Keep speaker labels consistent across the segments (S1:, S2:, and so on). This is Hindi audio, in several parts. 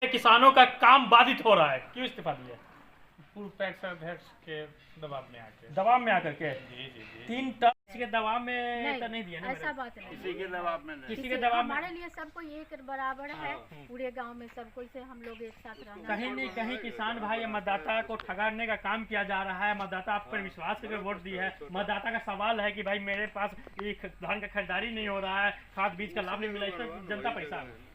S1: किसानों का काम बाधित हो रहा है, क्यों इस्तीफा दिया?
S2: पूर्व पैक्स अध्यक्ष के
S1: दबाव में आकर के
S2: जी जी जी
S1: 3 टर्म किसी के दबाव में तो नहीं दिया ना
S3: ऐसा बात नहीं।
S4: किसी के दबाव में नहीं।
S1: किसी के दबाव में
S3: हमारे लिए सबको एक बराबर है। पूरे गांव में सबको से हम लोग एक साथ रहना।
S1: कहीं नहीं कहीं किसान भाई मतदाता को ठगाने का काम किया जा रहा है। मतदाता आप पर विश्वास करके वोट दी है। मतदाता का सवाल है कि भाई मेरे पास ये धान का खरीदारी नहीं हो रहा है, खाद बीज का लाभ नहीं मिला, इससे जनता परेशान है।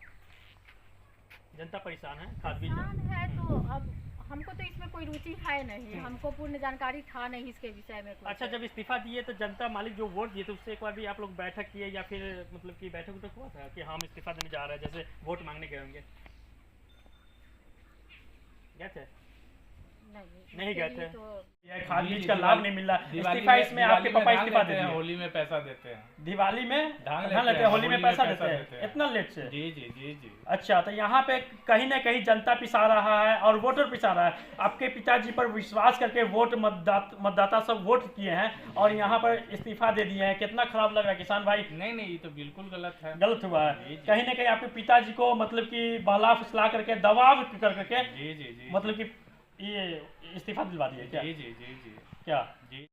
S1: जनता परेशान है खाद बीज
S3: है। तो अब हमको तो इसमें कोई रुचि है नहीं, हमको पूर्ण जानकारी था नहीं इसके विषय में।
S1: अच्छा, जब इस्तीफा दिए तो जनता मालिक जो वोट दिए तो उससे एक बार भी आप लोग बैठक किए या फिर मतलब कि बैठक उठक हुआ था कि हम इस्तीफा देने जा रहे हैं, जैसे वोट मांगने गए होंगे? गए थे? नहीं गए थे। खाद बीज का लाभ नहीं मिल रहा। इस्तीफा इसमें आपके पापा इस्तीफा देते हैं,
S2: होली में पैसा देते हैं,
S1: दिवाली में
S2: धान
S1: लेते हैं, होली में पैसा देते हैं। इतना लेट से?
S2: जी जी जी जी।
S1: अच्छा, तो यहाँ पे कहीं ना कहीं जनता पिसा रहा है और वोटर पिसा रहा है। आपके पिताजी पर विश्वास करके वोट मतदाता सब वोट किए हैं और यहाँ पर इस्तीफा दे दिए हैं। कितना खराब लग रहा है किसान भाई?
S2: नहीं नहीं, ये तो बिल्कुल गलत है,
S1: गलत हुआ है। कहीं ना कहीं आपके पिताजी को मतलब कि बहला फुसला करके दबाव करके
S2: जी जी जी,
S1: मतलब कि ये इस्तीफा दिलवा दिए क्या?
S2: जी जी जी जी
S1: क्या
S2: जी।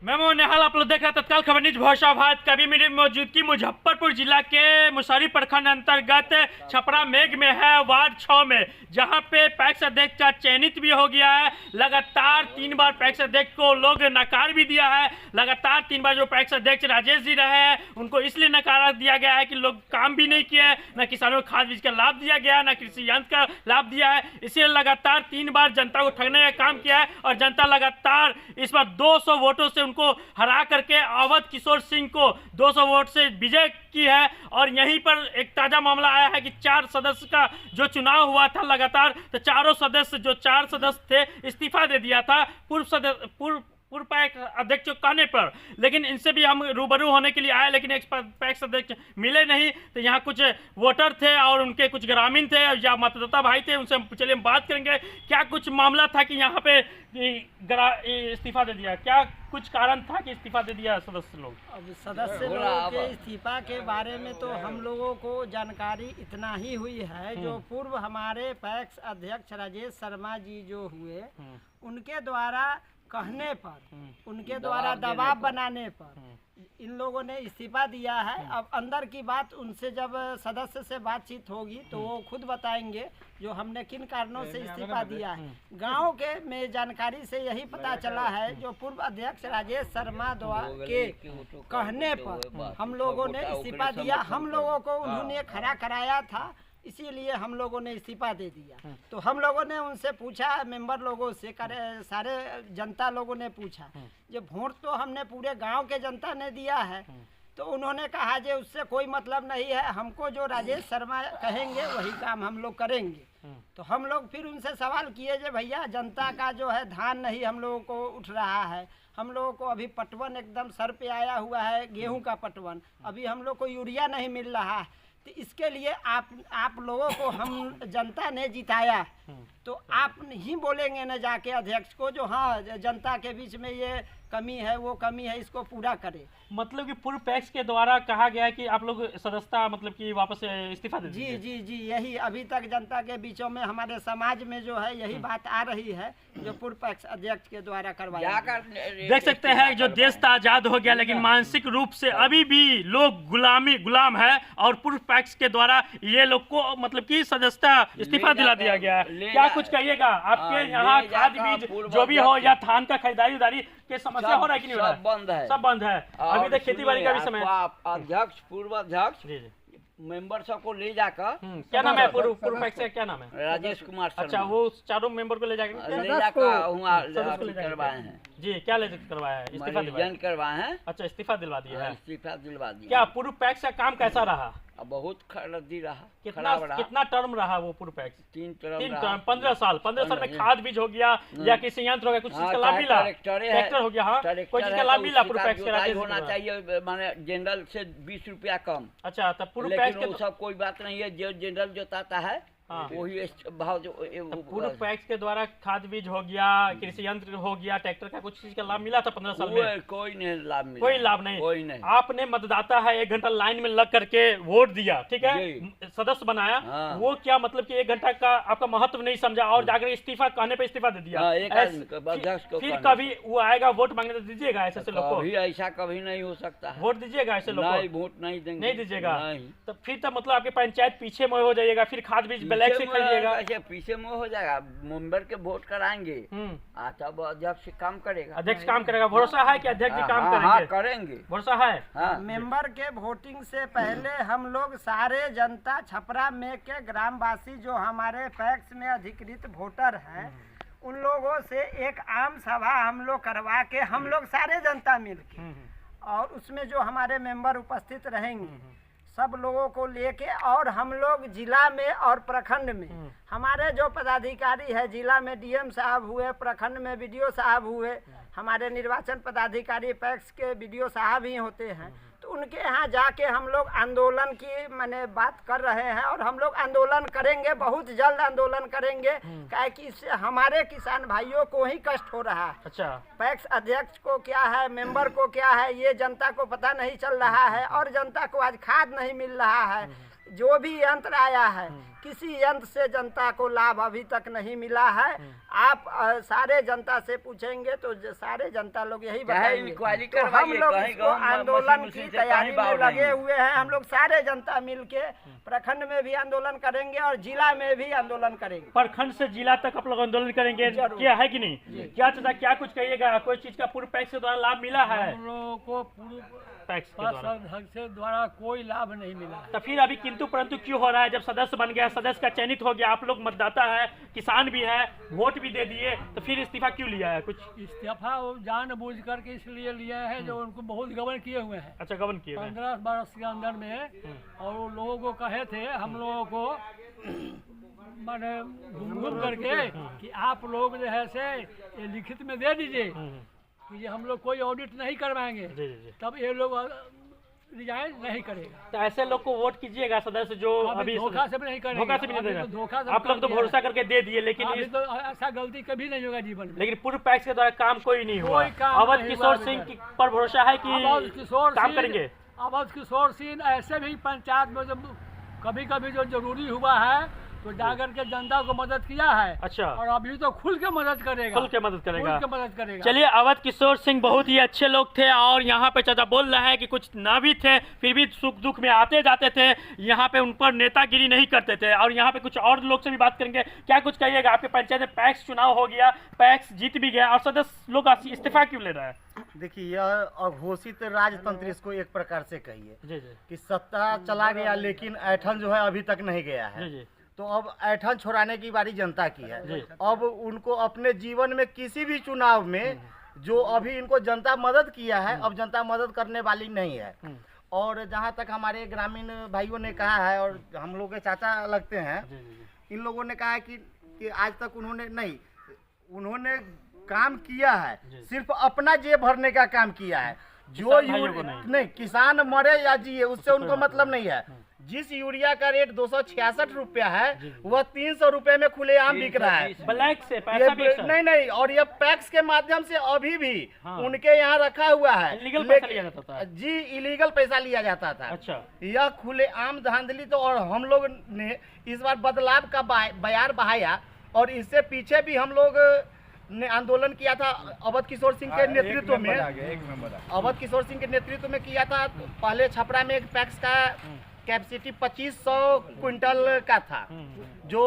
S1: मैं नेहाल, आप लोग देख रहे हैं तत्काल खबर न्यूज भरोसाबाद। कभी मेरी मौजूदगी मुजफ्फरपुर जिला के मुसहरी प्रखंड अंतर्गत छपरा मेघ में है, वार्ड 6 में, जहां पे पैक्स अध्यक्ष का चयनित भी हो गया है। लगातार 3 बार पैक्स अध्यक्ष को लोग नकार भी दिया है। लगातार 3 बार जो पैक्स अध्यक्ष राजेश जी रहे हैं उनको इसलिए नकारा दिया गया है कि लोग काम भी नहीं किए, न किसानों को खाद बीज का लाभ दिया गया, न कृषि यंत्र का लाभ दिया है। इसलिए लगातार 3 बार जनता को ठगने का काम किया है और जनता लगातार इस बार 200 वोटों से उनको हरा करके अवध किशोर सिंह को 200 वोट से विजय की है। और यहीं पर एक ताजा मामला आया है कि 4 सदस्य का जो चुनाव हुआ था लगातार, तो चारों सदस्य जो 4 सदस्य थे इस्तीफा दे दिया था पूर्व पैक्स अध्यक्ष के कहने पर। लेकिन इनसे भी हम रूबरू होने के लिए आए, लेकिन एक पैक्स अध्यक्ष मिले नहीं। तो यहाँ कुछ वोटर थे और उनके कुछ ग्रामीण थे या मतदाता भाई थे, उनसे चलिए हम बात करेंगे क्या कुछ मामला था कि यहाँ पे इस्तीफा दे दिया। क्या कुछ कारण था कि इस्तीफा दे दिया सदस्य लोग?
S5: अब सदस्य लोगों के इस्तीफा के बारे में तो हम लोगों को जानकारी इतना ही हुई है, जो पूर्व हमारे पैक्स अध्यक्ष राजेश शर्मा जी जो हुए, उनके द्वारा कहने पर, उनके द्वारा दबाव बनाने पर इन लोगों ने इस्तीफा दिया है। अब अंदर की बात उनसे जब सदस्य से बातचीत होगी तो वो खुद बताएंगे जो हमने किन कारणों से इस्तीफा दिया है। गांव के में जानकारी से यही पता चला है, जो पूर्व अध्यक्ष राजेश शर्मा के कहने पर हम लोगों ने इस्तीफा दिया। हम लोगों को उन्होंने खड़ा कराया था, इसीलिए हम लोगों ने इस्तीफा दे दिया। तो हम लोगों ने उनसे पूछा, मेंबर लोगों से, सारे जनता लोगों ने पूछा, जब वोट तो हमने पूरे गांव के जनता ने दिया है, तो उन्होंने कहा जे उससे कोई मतलब नहीं है, हमको जो राजेश शर्मा कहेंगे वही काम हम लोग करेंगे। तो हम लोग फिर उनसे सवाल किए जे भैया जनता का जो है धान नहीं हम लोगों को उठ रहा है, हम लोगों को अभी पटवन एकदम सर पे आया हुआ है, गेहूं का पटवन, अभी हम लोग को यूरिया नहीं मिल रहा है। तो इसके लिए आप लोगों को हम जनता ने जिताया, तो आप ही बोलेंगे न जाके अध्यक्ष को जो हाँ जनता के बीच में ये कमी है, वो कमी है, इसको पूरा करे।
S1: मतलब कि पूर्व पैक्स के द्वारा कहा गया है कि आप लोग सदस्यता मतलब कि वापस इस्तीफा दे
S5: जी जी जी, यही अभी तक जनता के बीचों में हमारे समाज में जो है यही बात आ रही है, जो पूर्व पैक्स अध्यक्ष के द्वारा करवाया।
S1: देख सकते हैं जो देश था आजाद हो गया, लेकिन मानसिक रूप से अभी भी लोग गुलाम है और पूर्व पैक्स के द्वारा ये लोग को मतलब कि सदस्यता इस्तीफा दिला दिया गया है। क्या कुछ कहिएगा? आपके यहाँ खाद बीज जो भी हो या धान का खरीदारी के समस्या हो रहा है कि नहीं हो रहा है?
S4: सब बंद है,
S1: सब बंद है। अभी तक खेती बाड़ी का भी समय।
S4: अध्यक्ष पूर्व अध्यक्ष मेंबर सबको ले जाकर,
S1: क्या नाम है पूर्व पैक्स का, क्या नाम है?
S4: राजेश कुमार।
S1: अच्छा, वो चारों मेंबर को ले जाकर
S4: करवाए हैं
S1: जी। क्या ले करवाया है? इस्तीफा दिलवाया
S4: करवाए हैं।
S1: अच्छा, इस्तीफा दिलवा दिया है।
S4: इस्तीफा दिलवा दिया।
S1: क्या पूर्व पैक्स का काम कैसा रहा?
S4: बहुत खराबी रहा।
S1: कितना टर्म रहा वो पूर्व पैक्स?
S4: 3 टर्म।
S1: 15 साल में खाद बीज हो गया या किसी यंत्र हो गया, कुछ चीज का लाभ मिला? ट्रैक्टर हो गया, हाँ, कोई चीज का लाभ मिला पूर्व पैक्स के?
S4: होना चाहिए माने जनरल से 20 रुपया कम।
S1: अच्छा, तब पूर्व
S4: पैक्स
S1: के
S4: सब कोई बात नहीं है, जो जनरल जोताता है
S1: हाँ।
S4: वही भाव जो
S1: पूर्व पैक्स के द्वारा खाद बीज हो गया, कृषि यंत्र हो गया, ट्रैक्टर का कुछ चीज का लाभ मिला था 15 साल में?
S4: कोई नहीं लाभ मिला,
S1: कोई लाभ नहीं।
S4: कोई नहीं।
S1: आपने मतदाता है 1 घंटा लाइन में लग करके वोट दिया, ठीक है, सदस्य बनाया,
S4: हाँ।
S1: वो क्या मतलब कि 1 घंटा का आपका महत्व नहीं समझा और जाकर इस्तीफा कहने पे इस्तीफा दे दिया।
S4: हाँ, एक आदमी को, अध्यक्ष को
S1: फिर
S4: कहने
S1: कभी वो आएगा वोट मांगने तो दीजिएगा ऐसे लोग को?
S4: कभी ऐसा कभी नहीं हो सकता है।
S1: वोट दीजिएगा ऐसे लोग
S4: नहीं,
S1: को?
S4: वोट नहीं देंगे,
S1: नहीं दीजिएगा?
S4: नहीं।
S1: तो फिर तो मतलब आपकी पंचायत पीछे में हो जाएगा, फिर खाद बीज ब्लैक से खरीदिएगा।
S4: पीछे में हो जाएगा, मेंबर के वोट कराएंगे, तब अध्यक्ष काम करेगा।
S1: अध्यक्ष काम करेगा, भरोसा है कि अध्यक्ष जी काम करेंगे?
S4: हाँ, करेंगे,
S1: भरोसा है।
S4: हाँ।
S5: मेंबर के वोटिंग से पहले हम लोग सारे जनता छपरा में के ग्रामवासी जो हमारे पैक्स में अधिकृत वोटर हैं, उन लोगों से एक आम सभा हम लोग करवा के हम लोग सारे जनता मिलके, और उसमें जो हमारे मेंबर उपस्थित रहेंगे सब लोगों को लेके, और हम लोग जिला में और प्रखंड में हमारे जो पदाधिकारी है, जिला में डीएम साहब हुए, प्रखंड में बीडीओ साहब हुए, हमारे निर्वाचन पदाधिकारी पैक्स के बीडीओ साहब ही होते हैं, तो उनके यहाँ जाके हम लोग आंदोलन की मैंने बात कर रहे हैं, और हम लोग आंदोलन करेंगे, बहुत जल्द आंदोलन करेंगे, काहे कि इससे हमारे किसान भाइयों को ही कष्ट हो रहा है।
S1: अच्छा,
S5: पैक्स अध्यक्ष को क्या है, मेंबर को क्या है, ये जनता को पता नहीं चल रहा है, और जनता को आज खाद नहीं मिल रहा है। जो भी यंत्र आया है, किसी यंत्र से जनता को लाभ अभी तक नहीं मिला है। आप सारे जनता से पूछेंगे तो सारे जनता लोग यही बताएंगे। तो हम लोग इसको आंदोलन की तैयारी में लगे हुए हैं। हम लोग सारे जनता मिलके प्रखंड में भी आंदोलन करेंगे और जिला में भी आंदोलन करेंगे।
S1: प्रखंड से जिला तक आप लोग आंदोलन करेंगे, क्या है कि नहीं? क्या चाचा क्या कुछ कहिएगा? कोई चीज का पूर्व पैक्स के द्वारा लाभ मिला है?
S2: हम लोगों को पूर्व
S1: पैक्स
S2: के द्वारा कोई लाभ नहीं मिला।
S1: तो फिर अभी किंतु परंतु क्यों हो रहा है? जब सदस्य बन गया, सदस्य का चयनित हो गया, आप लोग मतदाता है, किसान भी है, वोट भी दे दिए, तो फिर इस्तीफा क्यों लिया है? कुछ
S2: इस्तीफा जानबूझ करके इसलिए लिया है जो उनको बहुत गबन किए हुए हैं।
S1: अच्छा, गबन किए
S2: 15 वर्ष के अंदर में, और वो लोगों को कहे थे हम लोगों को मैंने घूम करके कि आप लोग जो है से ये लिखित में दे दीजिए कि हम लोग कोई ऑडिट नहीं करवाएंगे, तब ये लोग रिजाइन नहीं करेगा।
S1: तो ऐसे लोग को वोट कीजिएगा, सदस्य जो अभी
S2: धोखा से भी नहीं करेंगे,
S1: धोखा से भी नहीं देगा।
S2: धोखा से
S1: आप लोग तो भरोसा करके दे दिए, लेकिन
S2: तो ऐसा गलती कभी नहीं होगा जीवन में।
S1: लेकिन पूर्व पैक्स के द्वारा काम कोई नहीं हुआ। अवध किशोर सिंह पर भरोसा है कि काम करेंगे?
S2: अवध किशोर सिंह ऐसे भी पंचायत में जब कभी कभी जो जरूरी हुआ है तो जाकर के जनता को मदद किया है।
S1: अच्छा,
S2: और अभी तो खुल के मदद करेगा,
S1: खुल के मदद करेगा। चलिए, अवध किशोर सिंह बहुत ही अच्छे लोग थे, और यहाँ पे चाचा बोल रहा है कि कुछ ना भी थे फिर भी सुख दुख में आते जाते थे, यहाँ पे उन पर नेतागिरी नहीं करते थे। और यहाँ पे कुछ और लोग से भी बात करेंगे। क्या कुछ कहिएगा? आपके पंचायत में पैक्स चुनाव हो गया, पैक्स जीत भी गया, और सदस्य लोग इस्तीफा क्यों ले रहा है?
S6: देखिए, यह अघोषित राजतंत्र इसको एक प्रकार से कहिए कि सत्ता चला गया लेकिन ऐठन जो है अभी तक नहीं गया है। तो अब ऐठन छोड़ाने की बारी जनता की है। अब उनको अपने जीवन में किसी भी चुनाव में जो अभी इनको जनता मदद किया है, अब जनता मदद करने वाली नहीं है। और जहाँ तक हमारे ग्रामीण भाइयों ने कहा है, और हम लोग के चाचा लगते हैं, इन लोगों ने कहा है कि आज तक उन्होंने काम किया है, सिर्फ अपना जेब भरने का काम किया है। जो नहीं, किसान मरे या जिए उससे उनको मतलब नहीं है। जिस यूरिया का रेट 266 रुपया है, वह 300 रुपए में खुलेआम बिक रहा है,
S1: ब्लैक से पैसा भी।
S6: नहीं, और ये पैक्स के माध्यम से अभी भी उनके यहाँ रखा हुआ है।
S1: इलीगल पैसा लिया जाता था
S6: जी, इलीगल पैसा लिया जाता था।
S1: अच्छा,
S6: यह खुलेआम धांधली। तो और हम लोग ने इस बार बदलाव का बयार बहाया, और इससे पीछे भी हम लोग ने आंदोलन किया था अवध किशोर सिंह के नेतृत्व में। अवध किशोर सिंह के नेतृत्व में किया था। पहले छपरा में एक पैक्स का कैपेसिटी 2500 क्विंटल का था, जो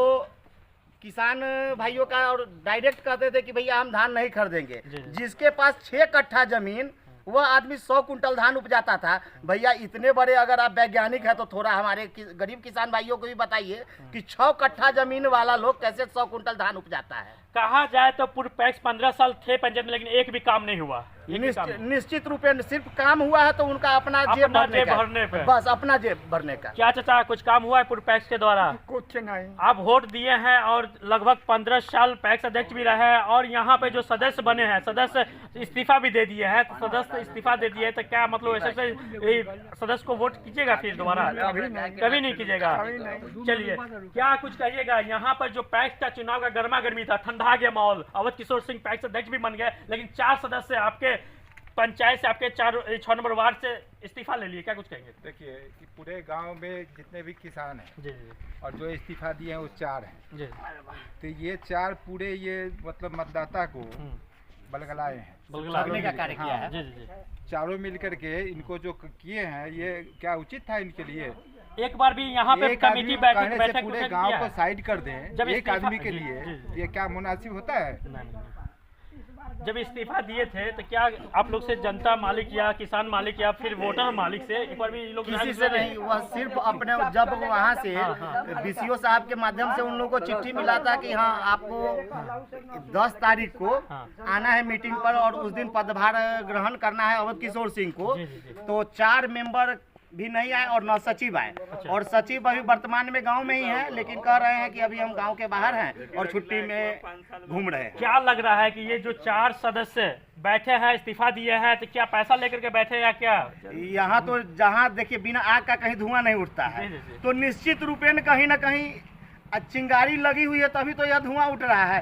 S6: किसान भाइयों का, और डायरेक्ट कहते थे कि भैया हम धान नहीं खरीदेंगे। जिसके पास 6 कट्ठा जमीन, वह आदमी 100 कुंटल धान उपजाता था। भैया इतने बड़े अगर आप वैज्ञानिक है तो थोड़ा हमारे गरीब किसान भाइयों को भी बताइए कि 6 कट्ठा जमीन वाला लोग कैसे 100 कुंटल धान उपजाता है।
S1: कहा जाए तो पूर्व पैक्स 15 साल थे पंचायत में, लेकिन एक भी काम नहीं हुआ।
S6: निश्चित रूप से सिर्फ काम हुआ है तो उनका अपना जेब भरने पे, बस अपना जेब भरने का।
S1: क्या चाचा कुछ काम हुआ है पूर्व पैक्स के द्वारा?
S2: कुछ नहीं।
S1: आप वोट दिए हैं और लगभग 15 साल पैक्स अध्यक्ष भी रहे हैं और यहाँ पे जो सदस्य बने हैं, सदस्य इस्तीफा भी दे दिए हैं, तो सदस्य इस्तीफा दे दिए तो क्या मतलब ऐसे सदस्य को वोट कीजिएगा फिर दोबारा? कभी नहीं कीजिएगा। चलिए क्या कुछ कहिएगा, यहाँ पर जो पैक्स का चुनाव का गर्मा गर्मी था, ठंडा गया माहौल, अवध किशोर सिंह पैक्स अध्यक्ष भी बन गए, लेकिन 4 सदस्य आपके पंचायत से, आपके 6 नंबर वार्ड से इस्तीफा ले लिए, क्या कुछ कहेंगे?
S7: देखिए कि पूरे गांव में जितने भी किसान हैं
S1: जी जी,
S7: और जो इस्तीफा दिए हैं वो 4 हैं
S1: जी।
S7: तो ये 4 पूरे ये मतलब मतदाता को बलगलाए हैं,
S6: ठगने का कार्य किया है।
S1: जी जी,
S7: चारों मिलकर के इनको जो किए हैं ये क्या उचित था इनके लिए?
S1: एक बार भी यहाँ पे कमेटी बैठक
S7: पूरे गांव को साइड कर दें
S1: जब
S7: एक आदमी के लिए, ये क्या मुनासिब होता है?
S1: जब इस्तीफा दिए थे तो क्या आप लोग से जनता मालिक या किसान मालिक या फिर वोटर मालिक से एक बार भी लोग
S6: किसी से नहीं, वह सिर्फ अपने जब वहाँ से बीसीओ साहब के माध्यम से उन लोगों को चिट्ठी मिला था कि हाँ आपको 10 तारीख को आना है मीटिंग पर और उस दिन पदभार ग्रहण करना है अवध किशोर सिंह को, तो 4 मेंबर भी नहीं आए और न सचिव आए। और सचिव अभी वर्तमान में गांव में ही है, लेकिन कह रहे हैं कि अभी हम गांव के बाहर हैं और छुट्टी में घूम रहे हैं।
S1: क्या लग रहा है कि ये जो 4 सदस्य बैठे हैं, इस्तीफा दिए हैं, तो क्या पैसा लेकर के बैठे या क्या?
S6: यहाँ तो जहाँ देखिए बिना आग का कहीं धुआं नहीं उठता है, तो निश्चित रूपेण कहीं न कहीं चिंगारी लगी हुई है तभी तो यह धुआं उठ रहा है।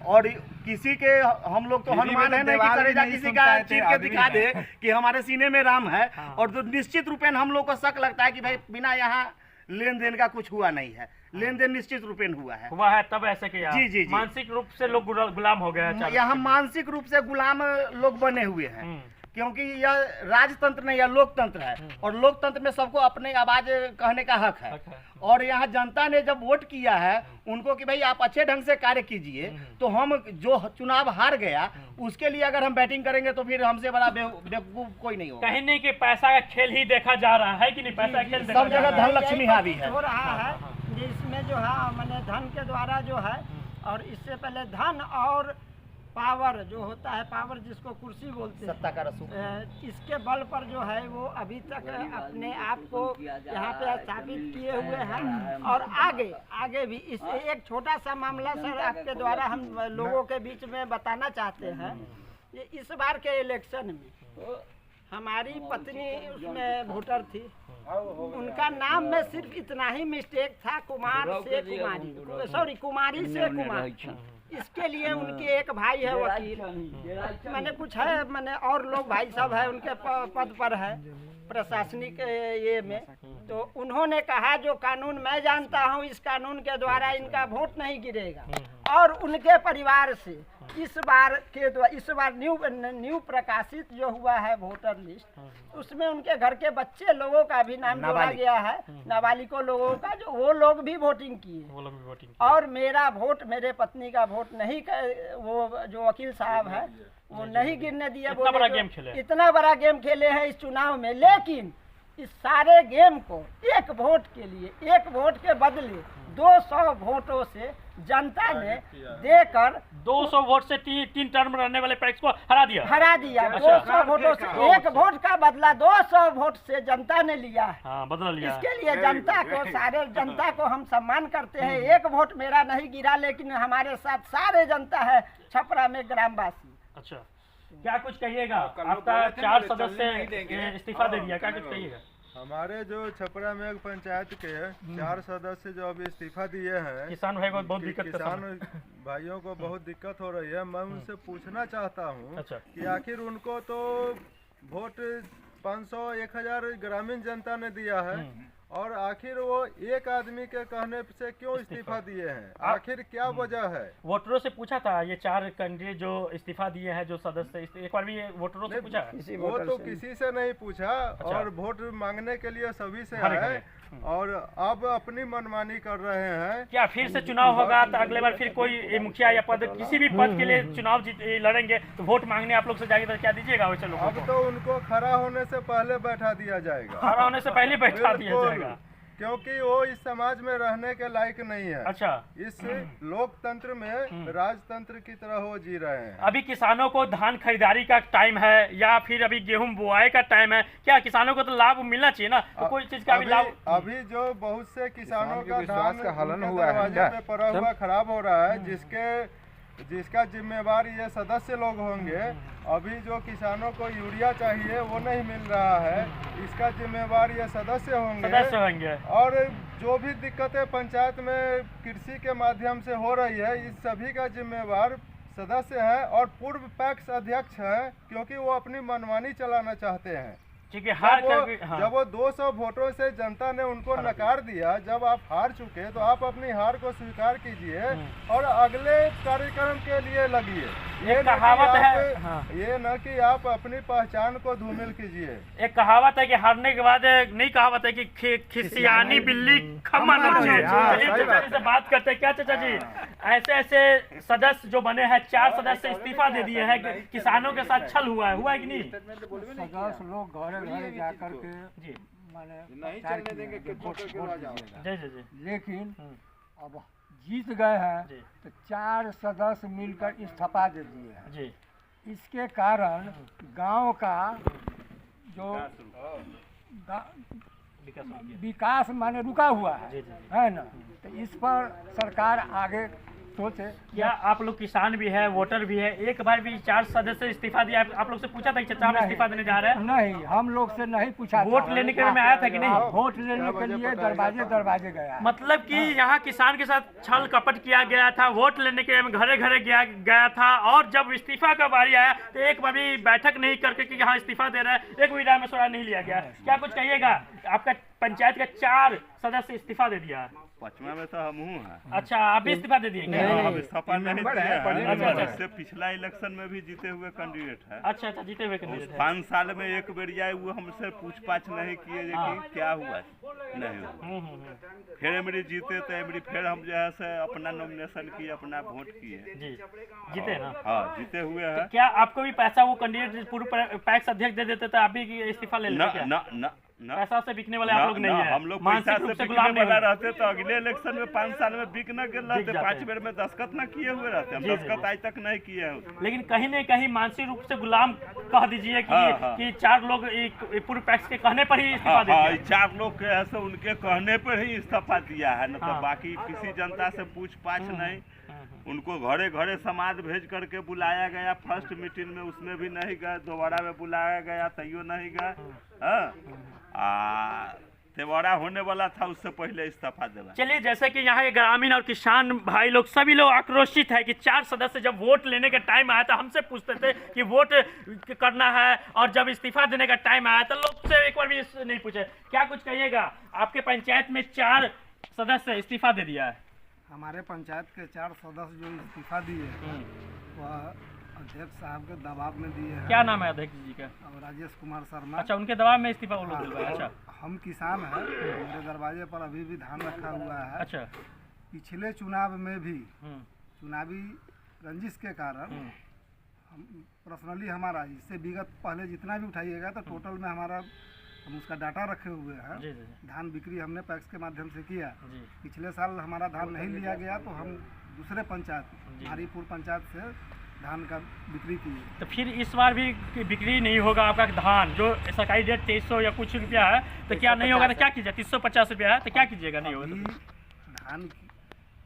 S6: और किसी के हम लोग तो हनुमान है नहीं कि करेजा किसी का चीर के दिखा दे कि हमारे सीने में राम है। और तो निश्चित रूपेण हम लोग को शक लगता है कि भाई बिना यहाँ लेन देन का कुछ हुआ नहीं है, लेन देन निश्चित रूपेण हुआ है
S1: तब ऐसे किया।
S6: जी जी,
S1: मानसिक रूप से लोग गुलाम हो गए हैं।
S6: यहाँ मानसिक रूप से गुलाम लोग बने हुए हैं, क्योंकि यह राजतंत्र नहीं, यह लोकतंत्र है और लोकतंत्र में सबको अपने आवाज कहने का हक है। और यहाँ जनता ने जब वोट किया है उनको कि भाई आप अच्छे ढंग से कार्य कीजिए, तो हम जो चुनाव हार गया उसके लिए अगर हम बैटिंग करेंगे तो फिर हमसे बड़ा बेवकूफ कोई नहीं होगा।
S1: कहीं नहीं कि पैसा का खेल ही देखा जा रहा है कि नहीं? पैसा खेल
S6: सब जगह धन लक्ष्मी हावी है
S5: हो रहा है, जिसमें जो है मैंने धन के द्वारा जो है, और इससे पहले धन और पावर जो होता है, पावर जिसको कुर्सी बोलते हैं,
S6: सत्ता का रसूख,
S5: इसके बल पर जो है वो अभी तक अपने आप को यहाँ पे स्थापित किए हुए हैं। और आगे भी इस एक छोटा सा मामला सर आपके द्वारा हम लोगों के बीच में बताना चाहते हैं। ये इस बार के इलेक्शन में हमारी पत्नी उसमें वोटर थी, उनका नाम में सिर्फ इतना ही मिस्टेक था, कुमार से कुमारी, सॉरी कुमारी से कुमार। इसके लिए उनके एक भाई है वकील, मैंने कुछ है मैंने और लोग भाई साहब है उनके पद पर है प्रशासनिक ये में, तो उन्होंने कहा जो कानून मैं जानता हूँ इस कानून के द्वारा इनका वोट नहीं गिरेगा। और उनके परिवार से इस बार न्यू प्रकाशित जो हुआ है वोटर लिस्ट, उसमें उनके घर के बच्चे लोगों का भी नाम जोड़ा गया है, नाबालिगों लोगों का, जो वो लोग भी वोटिंग किए। और मेरा वोट, मेरे पत्नी का वोट नहीं, वो जो वकील साहब है वो नहीं गिरने दिया। इतना बड़ा गेम खेले हैं इस चुनाव में, लेकिन इस सारे गेम को एक वोट के लिए, एक वोट के बदले 200 वोटों से जनता ने देकर
S1: 200 वोट से 3 टर्म रहने वाले पैक्स को हरा दिया।
S5: 200 वोटों से, एक वोट का बदला 200 वोट से जनता ने लिया है।
S1: बदला लिया।
S5: इसके लिए जनता को, सारे जनता को हम सम्मान करते हैं। एक वोट मेरा नहीं गिरा, लेकिन हमारे साथ सारे जनता है छपरा में ग्रामवासी।
S1: अच्छा, क्या कुछ कहिएगा? आपका 4 सदस्य इस्तीफा दे दिया, क्या कुछ कहिएगा?
S8: हमारे जो छपरा में पंचायत के 4 सदस्य जो अभी इस्तीफा दिए हैं,
S1: किसान भाई को बहुत दिक्कत,
S8: किसान भाइयों को बहुत दिक्कत हो रही है। मैं उनसे पूछना चाहता हूँ कि आखिर उनको तो वोट 500-1000 ग्रामीण जनता ने दिया है और आखिर वो एक आदमी के कहने से क्यों इस्तीफा दिए हैं? आखिर क्या वजह है?
S1: वोटरों से पूछा था ये 4 कैंडिडेट जो इस्तीफा दिए हैं, जो सदस्य, एक बार भी ये वोटरों से पूछा?
S8: वो तो किसी से नहीं पूछा। और वोट मांगने के लिए सभी से है और अब अपनी मनमानी कर रहे हैं।
S1: क्या फिर से चुनाव होगा तो अगले बार फिर कोई मुखिया या पद, किसी भी पद के लिए चुनाव लड़ेंगे तो वोट मांगने आप लोग से जाएंगे तो क्या दीजिएगा वैसे लोगों को?
S8: अब तो उनको खड़ा होने से पहले बैठा दिया जाएगा।
S1: खड़ा होने से पहले बैठा दिया जाएगा।
S8: क्योंकि वो इस समाज में रहने के लायक नहीं है।
S1: अच्छा,
S8: इस लोकतंत्र में राजतंत्र की तरह वो जी रहे हैं।
S1: अभी किसानों को धान खरीदारी का टाइम है या फिर अभी गेहूं बुआई का टाइम है, क्या किसानों को तो लाभ मिलना चाहिए ना, तो कोई चीज का भी लाभ।
S8: अभी जो बहुत से किसानों का धान
S7: का हलन हुआ है,
S8: पे पड़ा हुआ खराब हो रहा है, जिसका जिम्मेवार ये सदस्य लोग होंगे। अभी जो किसानों को यूरिया चाहिए वो नहीं मिल रहा है, इसका जिम्मेवार ये सदस्य होंगे। और जो भी दिक्कतें पंचायत में कृषि के माध्यम से हो रही है, इस सभी का जिम्मेवार सदस्य है और पूर्व पैक्स अध्यक्ष है, क्योंकि वो अपनी मनमानी चलाना चाहते हैं।
S1: ठीक है,
S8: जब वो 200 वोटों से जनता ने उनको नकार दिया, जब आप हार चुके तो आप अपनी हार को स्वीकार कीजिए और अगले कार्यक्रम के लिए लगिए।
S1: ये कहावत है,
S8: ये न कि आप अपनी पहचान को धूमिल कीजिए।
S1: एक कहावत है कि हारने के बाद नहीं कहावत है कि खिसियानी बिल्ली खम्मा नोचे। चाचा जी से बात करते हैं। क्या चाचा जी, ऐसे सदस्य जो बने हैं, 4 सदस्य इस्तीफा दे दिए हैं, किसानों के साथ छल हुआ है कि नहीं?
S2: सदस्य लोग घरे घरे जाकर के जी माने नहीं चलने देंगे कि जी, लेकिन अब जीत गए हैं तो 4 सदस्य मिलकर इस्तीफा दे दिए हैं जी। इसके कारण गांव का जो विकास माने रुका हुआ है ना, तो इस पर सरकार आगे सोचे।
S1: क्या आप लोग किसान भी है, वोटर भी है, एक बार भी 4 सदस्य इस्तीफा दिया, आप लोग से पूछा था कि चाचा हम इस्तीफा देने जा रहे हैं?
S2: नहीं, हम लोग से नहीं पूछा।
S1: वोट लेने के लिए मैं आया था कि नहीं?
S2: वोट लेने के लिए दरवाजे गया।
S1: मतलब कि यहाँ किसान के साथ छल कपट किया गया था, वोट लेने के लिए घरे घरे गया था, और जब इस्तीफा का बारी आया तो एक बार भी बैठक नहीं करके कि यहाँ इस्तीफा दे रहा है, एक भी राय मशवरा नहीं लिया गया। क्या कुछ कहिएगा? आपका पंचायत का 4 सदस्य इस्तीफा दे दिया।
S9: 5वां में तो हम हैं।
S1: अच्छा, आप भी इस्तीफा दे दिए?
S9: हम इस्तीफा नहीं दिए। इससे पिछला इलेक्शन में भी जीते हुए कैंडिडेट है।
S1: अच्छा, जीते हुए कैंडिडेट है।
S9: 5 साल में एक बेर आए, वो हमसे पूछ-पाछ नहीं किए कि क्या हुआ नहीं। फिर एमरी जीते तो एमरी फिर हम जो है से अपना नॉमिनेशन किए, अपना वोट किए
S1: जी, जीते ना?
S9: हाँ, जीते हुए हैं।
S1: क्या आपको भी पैसा वो कैंडिडेट पूर्व पैक्स अध्यक्ष दे देते तो आप भी इस्तीफा ले लेते?
S9: ना,
S1: पैसा से बिकने वाले आप लोग नहीं है।
S9: हम लोग पैसा से बिकने वाला रहते तो अगले इलेक्शन में 5 साल में बिक न गए रहते, 5 बेर में दस्तखत न किए हुए रहते। हम दस्तखत आज तक नहीं किए हैं।
S1: लेकिन कहीं न कहीं मानसिक रूप से गुलाम कह दीजिए कि 4 लोग पूर्व पैक्स के कहने पर ही इस्तीफा दे दिया।
S9: 4 लोग के ऐसे उनके कहने पर ही इस्तीफा दिया है, न तो बाकी किसी जनता से पूछ-पाछ नहीं। उनको घरे घरे समाज भेज करके बुलाया गया, फर्स्ट मीटिंग में उसमें भी नहीं गए, दोबारा में बुलाया गया तैयो नहीं गए। तेवारा होने वाला था, उससे पहले इस्तीफा देना।
S1: चलिए, जैसे कि यहाँ के ग्रामीण और किसान भाई लोग सभी लोग आक्रोशित है कि 4 सदस्य जब वोट लेने का टाइम आया था हमसे पूछते थे कि वोट करना है, और जब इस्तीफा देने का टाइम आया तो लोग से एक बार भी नहीं पूछे। क्या कुछ कहिएगा? आपके पंचायत में 4 सदस्य इस्तीफा दे दिया है।
S10: हमारे पंचायत के 4 सदस्य जो इस्तीफा दिए वह अध्यक्ष साहब के दबाव में दिए हैं।
S1: क्या नाम है अध्यक्ष जी का?
S10: राजेश कुमार शर्मा।
S1: अच्छा, उनके दबाव में इस्तीफा वो लोग दिलवाए। अच्छा,
S10: हम किसान हैं, मेरे दरवाजे पर अभी भी धान रखा हुआ है।
S1: अच्छा,
S10: पिछले चुनाव में भी चुनावी रंजिश के कारण हम पर्सनली हमारा इससे विगत पहले जितना भी उठाइएगा तो टोटल में हमारा हम उसका डाटा रखे हुए हैं। धान बिक्री हमने पैक्स के माध्यम से किया। पिछले साल हमारा धान नहीं लिया गया तो हम दूसरे पंचायत हरिपुर पंचायत से धान का बिक्री किए।
S1: तो फिर इस बार भी बिक्री नहीं होगा आपका धान, जो सरकारी रेट 2300 या कुछ रुपया है, तो क्या नहीं होगा? तो क्या कीजिए? 350 रुपया है तो क्या कीजिएगा? नहीं होगा।
S10: धान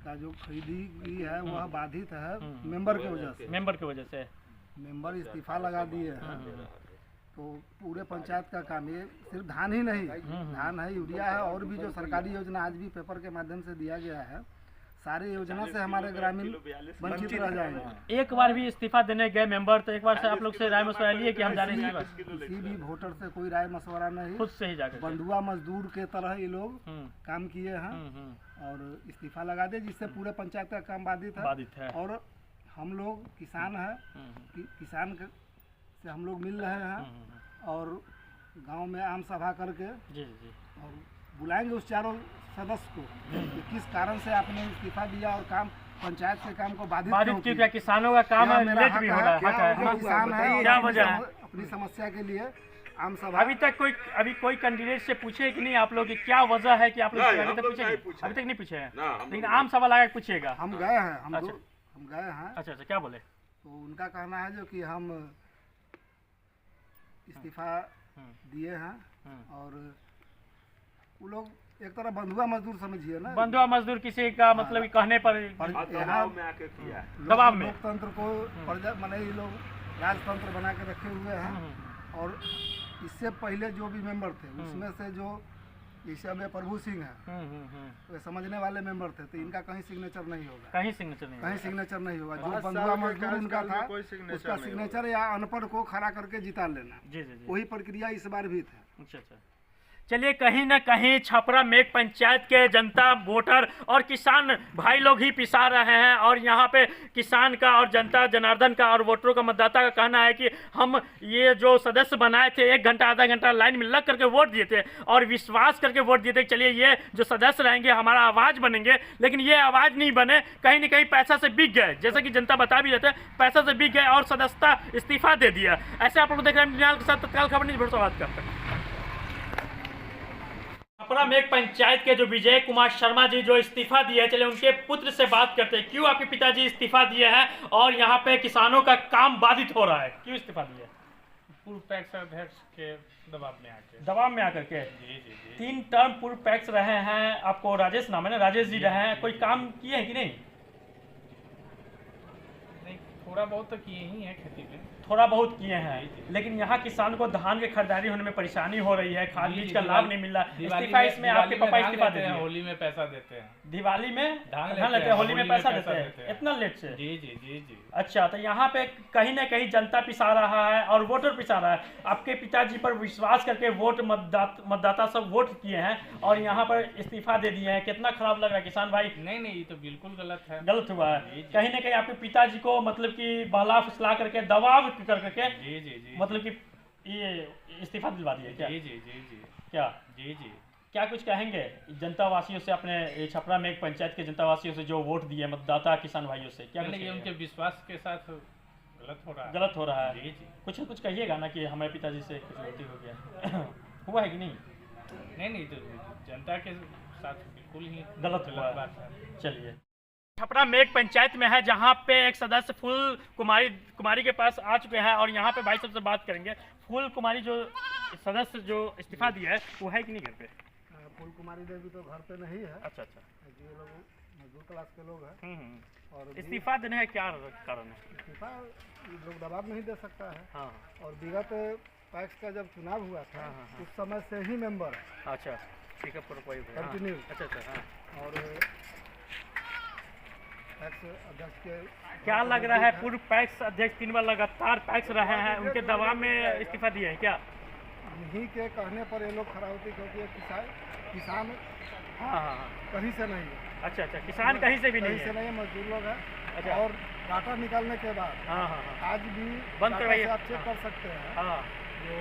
S10: का जो खरीदी है वह बाधित है मेंबर की वजह से। मेंबर इस्तीफा लगा दिए हैं, तो पूरे पंचायत का काम, ये सिर्फ धान ही नहीं, धान है, यूरिया है, और भी जो सरकारी योजना आज भी पेपर के माध्यम से दिया गया है, सारी योजना से हमारे ग्रामीण वंचित रह जाएंगे।
S1: एक बार भी इस्तीफा देने गए मेंबर तो एक बार से आप लोग से राय मशवरा लिए कि हम जा रहे हैं?
S10: किसी भी वोटर से कोई राय मशवरा नहीं,
S1: खुद से ही जाकर
S10: बंधुआ मजदूर के तरह ये लोग काम किए हैं और इस्तीफा लगा दिए, जिससे पूरे पंचायत का काम बाधित है। और हम लोग किसान हैं, किसान से हम लोग मिल रहे हैं और गांव में आम सभा करके और बुलाएंगे उस 4 सदस्य को कि किस कारण से आपने इस्तीफा दिया और काम पंचायत के काम को बाधित क्यों किया।
S1: किसानों का काम है, लेट भी हो रहा है,
S10: किसान है,
S1: क्या वजह है?
S10: अपनी समस्या के लिए आम सभा
S1: अभी कोई कैंडिडेट से पूछे कि नहीं आप लोग कि क्या वजह है कि आप लोग अभी तक नहीं पूछे हैं, लेकिन आम सभा लगा पूछिएगा।
S10: हम गए हैं, हम गए हैं।
S1: अच्छा, क्या बोले?
S10: तो उनका कहना है जो कि हम इस्तीफा दिए हैं और वो लोग एक तरह बंधुआ मजदूर समझिए ना,
S1: बंधुआ मजदूर किसी का मतलब कहने पर
S10: यहाँ
S1: दबाव में
S10: लोकतंत्र को माने ये लोग राजतंत्र बना के रखे हुए हैं। और इससे पहले जो भी मेंबर थे उसमें से जो जैसे अब प्रभु सिंह है तो समझने वाले मेंबर थे, तो इनका कहीं सिग्नेचर नहीं होगा, कहीं सिग्नेचर नहीं होगा। जो बंधुआ मजदूर उनका था उसका सिग्नेचर या अनपढ़ को खड़ा करके जिता लेना, वही प्रक्रिया इस बार भी था।
S1: अच्छा। चलिए, कहीं ना कहीं छपरा मेघ पंचायत के जनता, वोटर और किसान भाई लोग ही पिसा रहे हैं। और यहाँ पे किसान का और जनता जनार्दन का और वोटरों का, मतदाता का कहना है कि हम ये जो सदस्य बनाए थे 1 घंटा आधा घंटा लाइन में लग करके वोट दिए थे और विश्वास करके वोट दिए थे, चलिए ये जो सदस्य रहेंगे हमारा आवाज़ बनेंगे, लेकिन ये आवाज़ नहीं बने, कहीं ना कहीं पैसा से बिक गए। जैसे कि जनता बता भी रहते हैं, पैसा से बिक गए और सदस्यता इस्तीफा दे दिया। ऐसे आप लोग देख रहे हैं के साथ तत्काल खबर न्यूज़ बात करते हैं। छपरा मेघ पंचायत के जो विजय कुमार शर्मा जी जो इस्तीफा दिए हैं, चले उनके पुत्र से बात करते हैं। क्यों आपके पिताजी इस्तीफा दिए हैं और यहाँ पे किसानों का काम बाधित हो रहा है, क्यों इस्तीफा दिए?
S11: पूर्व पैक्स अध्यक्ष के
S1: दबाव में आकर के। जी 3 टर्म पूर्व पैक्स रहे हैं, आपको राजेश नाम है ना, राजेश जी रहे हैं, कोई काम किए हैं कि नहीं?
S11: थोड़ा बहुत तो किए ही हैं, खेती में
S1: थोड़ा बहुत किए हैं, लेकिन यहाँ किसान को धान की खरीदारी होने में परेशानी हो रही है, खाद बीज का लाभ नहीं मिल रहा। इस्तीफा इसमें आपके पापा इस्तीफा देते हैं,
S11: होली में पैसा देते हैं,
S1: दिवाली में धान लेते हैं, होली में पैसा देते हैं, इतना लेट से?
S11: जी।
S1: अच्छा, तो यहाँ पे कहीं ना कहीं जनता पिसा रहा है और वोटर पिसा रहा है। आपके पिताजी पर विश्वास करके वोट मतदाता सब वोट किए हैं और यहाँ पर इस्तीफा दे दिए हैं, कितना खराब लग रहा है किसान भाई?
S11: नहीं, ये तो बिल्कुल
S1: गलत हुआ है। कहीं ना कहीं आपके पिताजी को मतलब कि बहला फुसला करके दबाव करके
S11: जी
S1: मतलब कि ये इस्तीफा दिलवा दिए क्या?
S11: जी।
S1: क्या कुछ कहेंगे जनता वासियों से, अपने छपरा मेघ पंचायत के जनता वासियों से जो वोट दिए, मतदाता किसान भाइयों से? क्या
S11: ये उनके विश्वास के साथ
S1: गलत हो रहा है? जी। कुछ कहिएगा ना कि हमारे पिताजी से कुछ गलती हो गया हुआ है कि नहीं?
S11: तो जनता के साथ बिल्कुल ही
S1: गलत हुआ। चलिए, छपरा मेघ पंचायत में है जहाँ पे एक सदस्य फूल कुमारी के पास आ चुके हैं और यहाँ पे भाई सबसे बात करेंगे। फूल कुमारी जो सदस्य जो इस्तीफा दिया है वो है कि नहीं घर पे?
S10: फूल कुमारी देवी तो घर पे नहीं है।
S1: अच्छा।
S10: ये लोग मजदूर क्लास के लोग हैं।
S1: और इस्तीफा देने का क्या कारण है?
S10: इस्तीफा लोग दबाव नहीं दे सकता है।
S1: हाँ। और
S10: विगत पैक्स का जब चुनाव हुआ था उस समय से ही मेंबर है।
S1: अच्छा, ठीक है,
S10: कंटिन्यू।
S1: अच्छा।
S10: और अध्यक्ष के
S1: क्या लग रहा है, पूर्व पैक्स अध्यक्ष 3 बार लगातार पैक्स रहे हैं, उनके दबाव में इस्तीफा दिए हैं क्या?
S10: इन्हीं के कहने पर ये लोग खड़ा होते, क्योंकि किसान कहीं से नहीं है।
S1: अच्छा, किसान कहीं से भी नहीं
S10: है, मजदूर लोग हैं। अच्छा। और डाटा निकालने के बाद आज भी
S1: बंद करवाइए,
S10: आप चेक कर सकते हैं। जो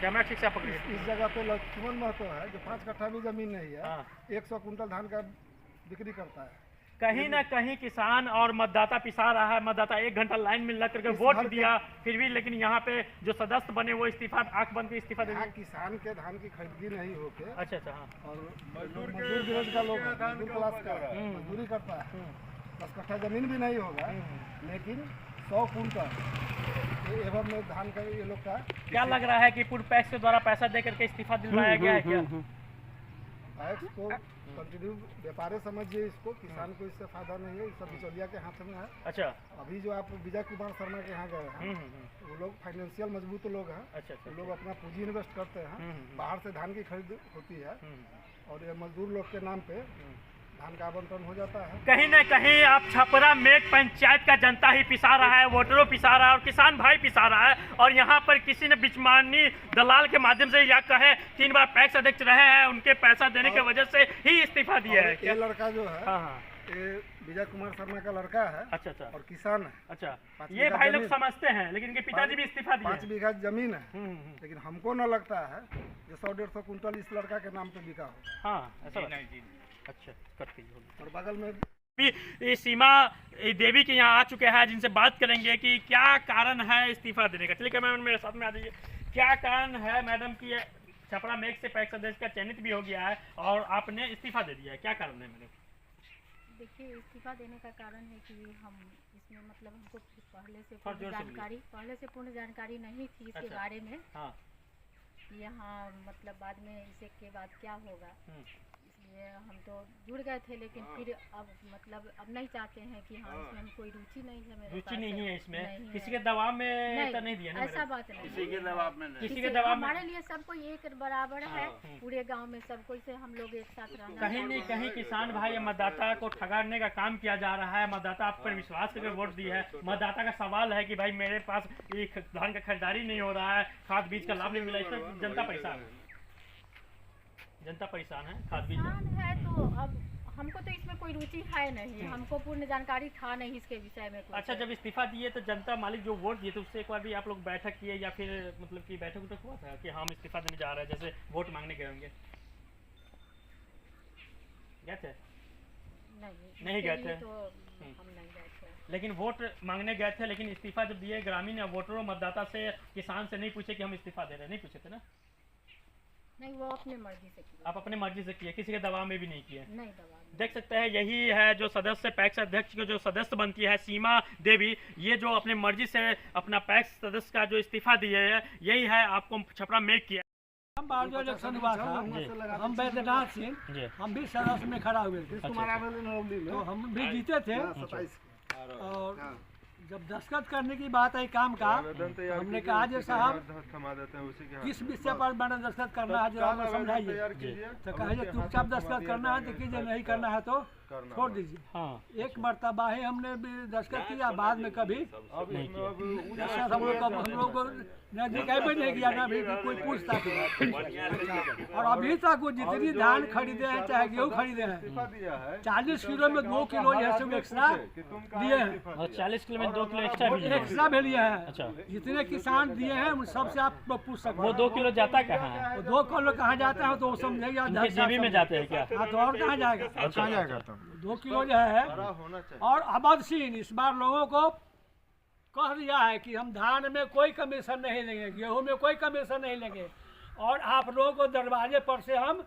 S1: कैमरा ठीक से पकड़िए।
S10: इस जगह पे लक्ष्मण महतो है जो 5 कट्ठा भी जमीन नहीं है, 100 कुंटल धान का बिक्री करता है।
S1: कहीं ना कहीं किसान और मतदाता पिसा रहा है। मतदाता 1 घंटा लाइन में लग करके वोट दिया फिर भी, लेकिन यहाँ पे जो सदस्य बने वो इस्तीफा, आंख बंद के इस्तीफा दे दिया।
S10: किसान के धान की खरीदी नहीं होके।
S1: अच्छा।
S10: और मजदूर गिरोज का लोग मजदूर क्लास का मजदूरी करता है, 10 कट्ठा जमीन भी नहीं होगा, लेकिन 100 कुंटल एवं में धान का ये लोग का।
S1: क्या लग रहा है कि पूर्व पैक्स के द्वारा पैसा दे करके इस्तीफा दिलवाया गया है क्या?
S10: पैक्स को कंटिन्यू व्यापार समझिए इसको, किसान को इससे फायदा नहीं है, सब बिचौलिया के हाथ में है।
S1: अच्छा।
S10: अभी जो आप विजय कुमार शर्मा के यहाँ गए हैं, वो लोग फाइनेंशियल मजबूत लोग हैं।
S1: अच्छा।
S10: वो लोग अपना पूंजी इन्वेस्ट करते हैं, बाहर से धान की खरीद होती है और ये मजदूर लोग के नाम पे धान का आवंटन हो जाता है। कहीं
S1: न कहीं आप छपरा मेघ पंचायत का जनता ही पिसा रहा है, वोटरों पिसा रहा है और किसान भाई पिसा रहा है। और यहाँ पर किसी ने बिचमानी दलाल के माध्यम से या कहे 3 बार पैक्स अध्यक्ष रहे हैं, उनके पैसा देने की वजह से ही इस्तीफा दिया है।
S10: ये लड़का जो है ये विजय कुमार शर्मा का लड़का है।
S1: अच्छा।
S10: और किसान है।
S1: अच्छा, ये भाई लोग समझते हैं, लेकिन इनके पिताजी भी इस्तीफा दिए।
S10: 5 बीघा जमीन है, लेकिन हमको न लगता है जो 100-150 कुंटल इस लड़का के नाम पे बिका हो।
S1: हाँ, ऐसा नहीं। अच्छा,
S10: और बगल में
S1: भी सीमा देवी के यहाँ आ चुके हैं, जिनसे बात करेंगे कि क्या कारण है इस्तीफा देने का। चलिए कैमरामैन मेरे साथ में आ जाइए। क्या कारण है मैडम कि छपरा मेघ से पैक्स अध्यक्ष का चयनित भी हो गया है और आपने इस्तीफा दे दिया है, क्या कारण है मैडम?
S3: देखिए, इस्तीफा देने का कारण है कि हम इसमें मतलब हमको पहले से पूर्ण जानकारी नहीं थी इसके बारे में। हाँ। यहाँ मतलब बाद में इसे के बाद क्या होगा, इसलिए हम तो जुड़ गए थे, लेकिन फिर अब मतलब अब नहीं चाहते हैं कि हाँ इसमें हम कोई रुचि नहीं है, मेरे
S1: रुचि नहीं है इसमें, किसी के दबाव में तो नहीं दिया ना?
S3: ऐसा बात नहीं,
S4: किसी के दबाव में नहीं,
S1: किसी के दबाव में
S3: हमारे लिए सब कोई एक बराबर है, पूरे गांव में सब कोई से हम लोग एक साथ रहना।
S1: कहीं नहीं कहीं किसान भाई मतदाता को ठगाने का काम किया जा रहा है। मतदाता आप पर विश्वास करके वोट दी है, मतदाता का सवाल है कि भाई मेरे पास ये धान का खरीदारी नहीं हो रहा है, खाद बीज का लाभ नहीं मिला, इसमें जनता परेशान है, जनता परेशान है, खाद बीज
S3: है। तो अब हमको तो इसमें कोई रुचि है नहीं, हमको पूर्ण जानकारी था नहीं इसके विषय में।
S1: अच्छा, जब इस्तीफा दिए तो जनता मालिक जो वोट दिए तो उससे एक बार भी आप लोग बैठक किए या फिर मतलब कि बैठक उठक हुआ था कि हम इस्तीफा देने जा रहे हैं, जैसे वोट मांगने गए होंगे? गए थे? नहीं गए थे,
S3: तो हम नहीं गए थे।
S1: लेकिन वोट मांगने गए थे, लेकिन इस्तीफा जब दिए ग्रामीण वोटरों मतदाता से, किसान से नहीं पूछे कि हम इस्तीफा दे रहे हैं, नहीं पूछे थे ना?
S3: नहीं, वो अपनी मर्जी से किया।
S1: आप अपनी मर्जी से किए, किसी के दबाव में भी नहीं किए?
S3: नहीं दबाव।
S1: देख सकते हैं यही है जो सदस्य पैक्स अध्यक्ष के जो सदस्य बनती है सीमा देवी, ये जो अपनी मर्जी से अपना पैक्स सदस्य का जो इस्तीफा दिए है, यही है आपको छपरा मेघ किया।
S2: हम बार जो इलेक्शन हुआ था, हम बैद्यनाथ सिंह, हम भी सदस्य में खड़ा हुए थे, तो हम भी जीते थे। और जब दस्तखत करने की बात आई काम का, हमने कहा जी साहब किस विषय पर मैंने दस्तखत करना है जरा समझाइए, तो कहे चुपचाप दस्तखत करना है तो कीजिए, नहीं करना है तो छोड़ दीजिए। हाँ। एक मरतबा ही हमने भी दस्तखत किया, बाद में कभी नहीं किया। हम लोग को नहीं किया, ना भी कोई पूछताछ किया। और अभी तक वो जितनी धान खरीदे हैं चाहे गेहूँ खरीदे हैं, 40 किलो में 2 किलो एक्स्ट्रा दिए हैं, और 40 किलो में 2 किलो एक्स्ट्रा भी लिए हैं। अच्छा, जितने किसान दिए हैं उन सबसे आप पूछ सकते।
S1: वो 2 किलो जाता कहाँ है?
S2: 2 किलो कहाँ जाता है तो वो समझेगा,
S1: जेबी में जाते हैं क्या?
S2: हाँ, तो और कहाँ जाएगा?
S1: कहाँ जाएगा?
S2: 2 किलो जो है। और अवध सिंह इस बार लोगों को कह दिया है कि हम धान में कोई कमीशन नहीं लेंगे, गेहूं में कोई कमीशन नहीं लेंगे, और आप लोगों को दरवाजे पर से हम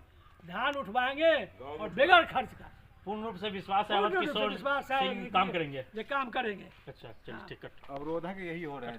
S2: धान उठवाएंगे और बगैर खर्च का।
S1: पूर्ण रूप से विश्वास है
S2: विश्वास है,
S1: काम करेंगे,
S2: ये काम करेंगे।
S1: अच्छा, चलिए ठीक है।
S7: अवरोधक यही हो रहा है।